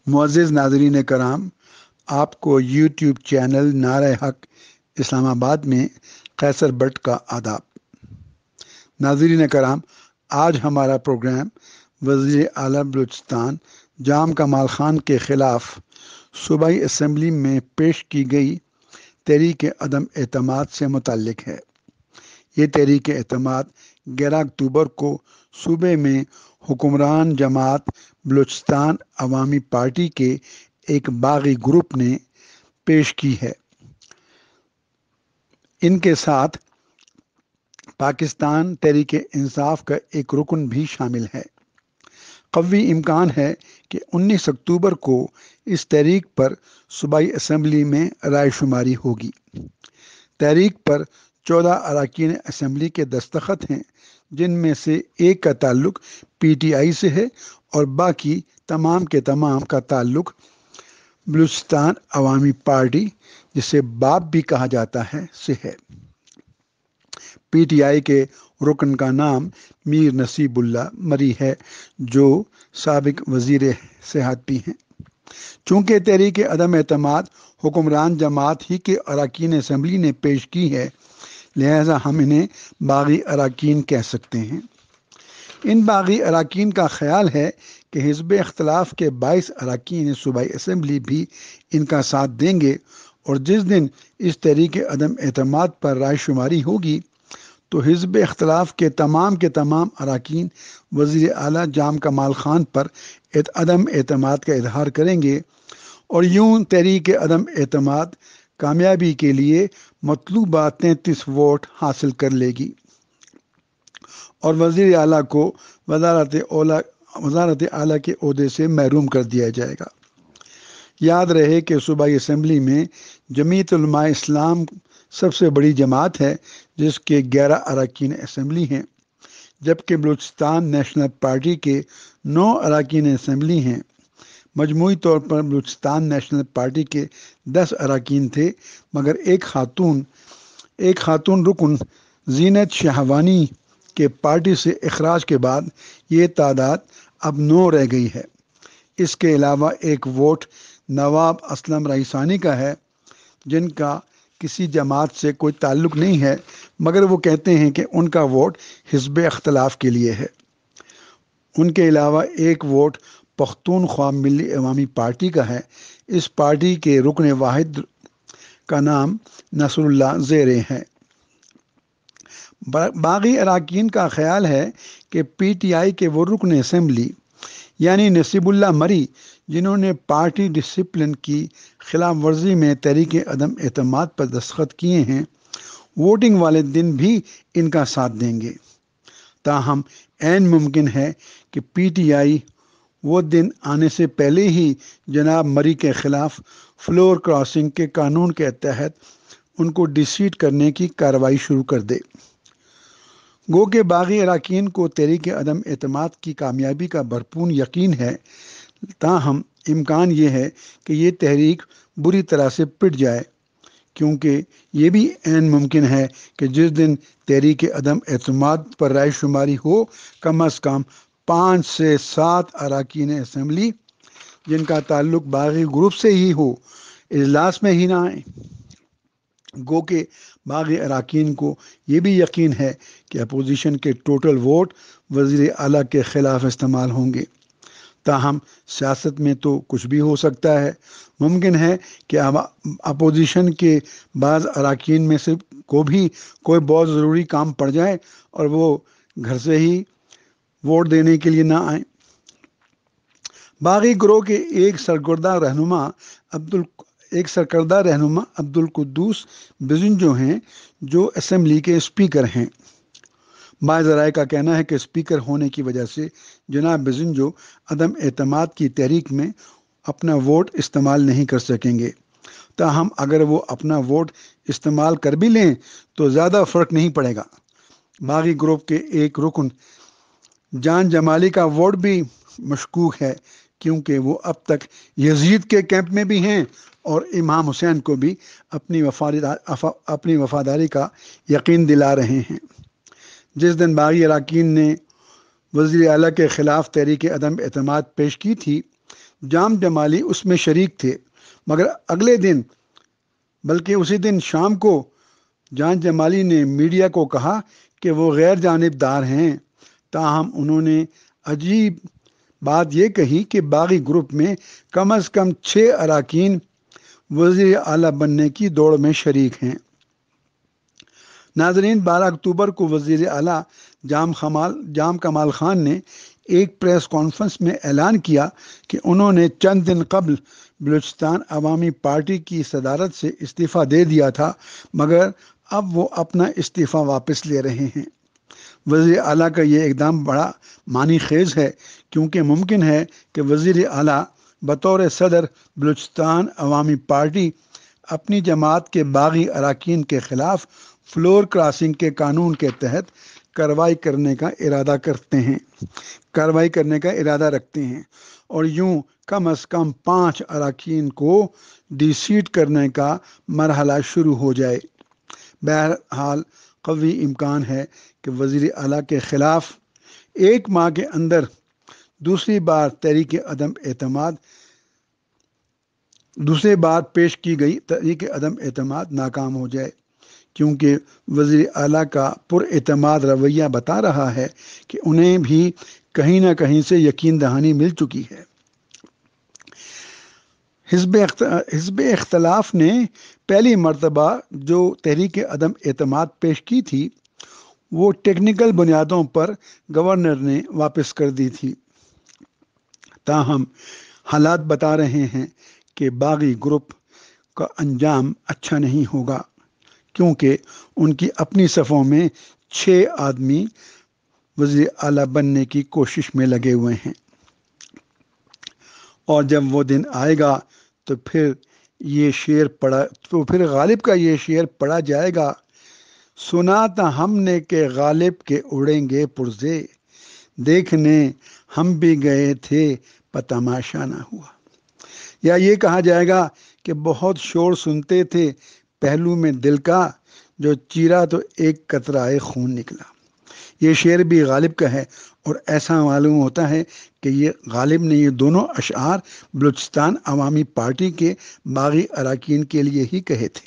معزز ناظرین کرام، آپ کو یوٹیوب چینل نعرہ حق اسلام آباد میں قیصر بٹ کا آداب۔ ناظرین کرام، آج ہمارا پروگرام وزیر اعلیٰ بلوچستان جام کمال خان کے خلاف صوبائی اسمبلی میں پیش کی گئی تحریک عدم اعتماد سے متعلق ہے۔ یہ تحریک اعتماد 11 اکتوبر کو صوبے میں حکمران جماعت بلوچستان عوامی پارٹی کے ایک باغی گروپ نے پیش کی ہے۔ ان کے ساتھ پاکستان تحریک انصاف کا ایک رکن بھی شامل ہے۔ قوی امکان ہے کہ 19 اکتوبر کو اس تحریک پر صوبائی اسمبلی میں رائے شماری ہوگی۔ تحریک پر 14 اراکین اسمبلی کے دستخط ہیں، جن میں سے ایک کا تعلق پی ٹی آئی سے ہے اور باقی تمام کے تمام کا تعلق بلوچستان عوامی پارٹی، جسے باپ بھی کہا جاتا ہے، سے ہے۔ پی ٹی آئی کے رکن کا نام میر نصیب اللہ مری ہے، جو سابق وزیر صحت بھی ہیں۔ چونکہ تحریک عدم اعتماد حکمران جماعت ہی کے اراکین اسمبلی نے پیش کی ہے، لہذا ہم انہیں باغی اراکین کہہ سکتے ہیں۔ ان باغی اراکین کا خیال ہے کہ حزب اختلاف کے 22 اراکین صوبائی اسمبلی بھی ان کا ساتھ دیں گے، اور جس دن اس تحریک عدم اعتماد پر رائے شماری ہوگی تو حزب اختلاف کے تمام اراکین وزیر اعلیٰ جام کمال خان پر عدم اعتماد کا اظہار کریں گے، اور یوں تحریک عدم اعتماد کامیابی کے لیے مطلوبہ 33 ووٹ حاصل کر لے گی اور وزیر اعلیٰ کو وزارت اعلیٰ کے عہدے سے محروم کر دیا جائے گا۔ یاد رہے کہ صوبائی اسمبلی میں جمعیت علماء اسلام سب سے بڑی جماعت ہے، جس کے 11 اراکین اسمبلی ہیں، جبکہ بلوچستان نیشنل پارٹی کے 9 اراکین اسمبلی ہیں۔ مجموعی طور پر بلوچستان نیشنل پارٹی کے 10 اراکین تھے، مگر ایک خاتون رکن زینت شہوانی کے پارٹی سے اخراج کے بعد یہ تعداد اب 9 رہ گئی ہے۔ اس کے علاوہ ایک ووٹ نواب اسلم رئیسانی کا ہے، جن کا کسی جماعت سے کوئی تعلق نہیں ہے، مگر وہ کہتے ہیں کہ ان کا ووٹ حزب اختلاف کے لیے ہے۔ ان کے علاوہ ایک ووٹ پختونخوا ملی عوامی پارٹی کا ہے۔ اس پارٹی کے رکن واحد کا نام نصر اللہ زیریں ہے۔ باقی اراکین کا خیال ہے کہ پی ٹی آئی کے وہ رکن اسمبلی یعنی نصیب اللہ مری، جنہوں نے پارٹی ڈسپلن کی خلاف ورزی میں تحریک عدم اعتماد پر دستخط کیے ہیں، ووٹنگ والے دن بھی ان کا ساتھ دیں گے۔ تاہم عین ممکن ہے کہ پی ٹی آئی وہ دن آنے سے پہلے ہی جناب مری کے خلاف فلور کراسنگ کے قانون کے تحت ان کو ڈیسیٹ کرنے کی کارروائی شروع کر دے۔ گو کہ باغی اراکین کو تحریک عدم اعتماد کی کامیابی کا بھرپور یقین ہے، تاہم امکان یہ ہے کہ یہ تحریک بری طرح سے پٹ جائے، کیونکہ یہ بھی عین ممکن ہے کہ جس دن تحریک عدم اعتماد پر رائے شماری ہو، کم از کم 5 سے 7 اراکین اسمبلی جن کا تعلق باغی گروپ سے ہی ہو، اجلاس میں ہی نہ آئیں۔ گو کہ باغی اراکین کو یہ بھی یقین ہے کہ اپوزیشن کے ٹوٹل ووٹ وزیر اعلیٰ کے خلاف استعمال ہوں گے۔ تاہم سیاست میں تو کچھ بھی ہو سکتا ہے۔ ممکن ہے کہ اپوزیشن کے بعض اراکین میں سے کو بھی کوئی بہت ضروری کام پڑ جائے اور وہ گھر سے ہی ووٹ دینے کے لیے نہ آئیں۔ باغی گروہ کے ایک سرکردہ رہنما عبد القدوس بزنجو ہیں، جو اسمبلی کے اسپیکر ہیں۔ بعض ذرائع کا کہنا ہے کہ اسپیکر ہونے کی وجہ سے جناب بزنجو عدم اعتماد کی تحریک میں اپنا ووٹ استعمال نہیں کر سکیں گے۔ تاہم اگر وہ اپنا ووٹ استعمال کر بھی لیں تو زیادہ فرق نہیں پڑے گا۔ باغی گروپ کے ایک رکن جان جمالی کا ووٹ بھی مشکوک ہے، کیونکہ وہ اب تک یزید کے کیمپ میں بھی ہیں اور امام حسین کو بھی اپنی وفاداری کا یقین دلا رہے ہیں۔ جس دن باغی اراکین نے وزیر اعلیٰ کے خلاف تحریک عدم اعتماد پیش کی تھی، جام جمالی اس میں شریک تھے، مگر اگلے دن بلکہ اسی دن شام کو جان جمالی نے میڈیا کو کہا کہ وہ غیر جانبدار ہیں۔ تاہم انہوں نے عجیب بات یہ کہی کہ باغی گروپ میں کم از کم 6 اراکین وزیر اعلیٰ بننے کی دوڑ میں شریک ہیں۔ ناظرین، 12 اکتوبر کو وزیر اعلیٰ جام کمال خان نے ایک پریس کانفرنس میں اعلان کیا کہ انہوں نے چند دن قبل بلوچستان عوامی پارٹی کی صدارت سے استعفیٰ دے دیا تھا، مگر اب وہ اپنا استعفیٰ واپس لے رہے ہیں۔ وزیر اعلیٰ کا یہ اقدام بڑا معنی خیز ہے، کیونکہ ممکن ہے کہ وزیر اعلیٰ بطور صدر بلوچستان عوامی پارٹی اپنی جماعت کے باغی اراکین کے خلاف فلور کراسنگ کے قانون کے تحت کارروائی کرنے کا ارادہ رکھتے ہیں اور یوں کم از کم 5 اراکین کو ڈی سیٹ کرنے کا مرحلہ شروع ہو جائے۔ بہرحال قوی امکان ہے کہ وزیر اعلیٰ کے خلاف 1 ماہ کے اندر دوسری بار پیش کی گئی تحریک عدم اعتماد ناکام ہو جائے، کیونکہ وزیر اعلیٰ کا پر اعتماد رویہ بتا رہا ہے کہ انہیں بھی کہیں نہ کہیں سے یقین دہانی مل چکی ہے۔ حزب اختلاف نے پہلی مرتبہ جو تحریک عدم اعتماد پیش کی تھی وہ ٹیکنیکل بنیادوں پر گورنر نے واپس کر دی تھی۔ تاہم حالات بتا رہے ہیں کہ باغی گروپ کا انجام اچھا نہیں ہوگا، کیونکہ ان کی اپنی صفوں میں 6 آدمی وزیر اعلیٰ بننے کی کوشش میں لگے ہوئے ہیں، اور جب وہ دن آئے گا تو پھر غالب کا یہ شعر پڑھا جائے گا: سنا تھا ہم نے کہ غالب کے اڑیں گے پرزے، دیکھنے ہم بھی گئے تھے پر تماشا نہ ہوا۔ یا یہ کہا جائے گا کہ بہت شور سنتے تھے پہلو میں دل کا، جو چیرا تو ایک قطرہ خون نکلا۔ یہ شعر بھی غالب کا ہے، اور ایسا معلوم ہوتا ہے کہ یہ غالب نے یہ دونوں اشعار بلوچستان عوامی پارٹی کے باغی اراکین کے لیے ہی کہے تھے۔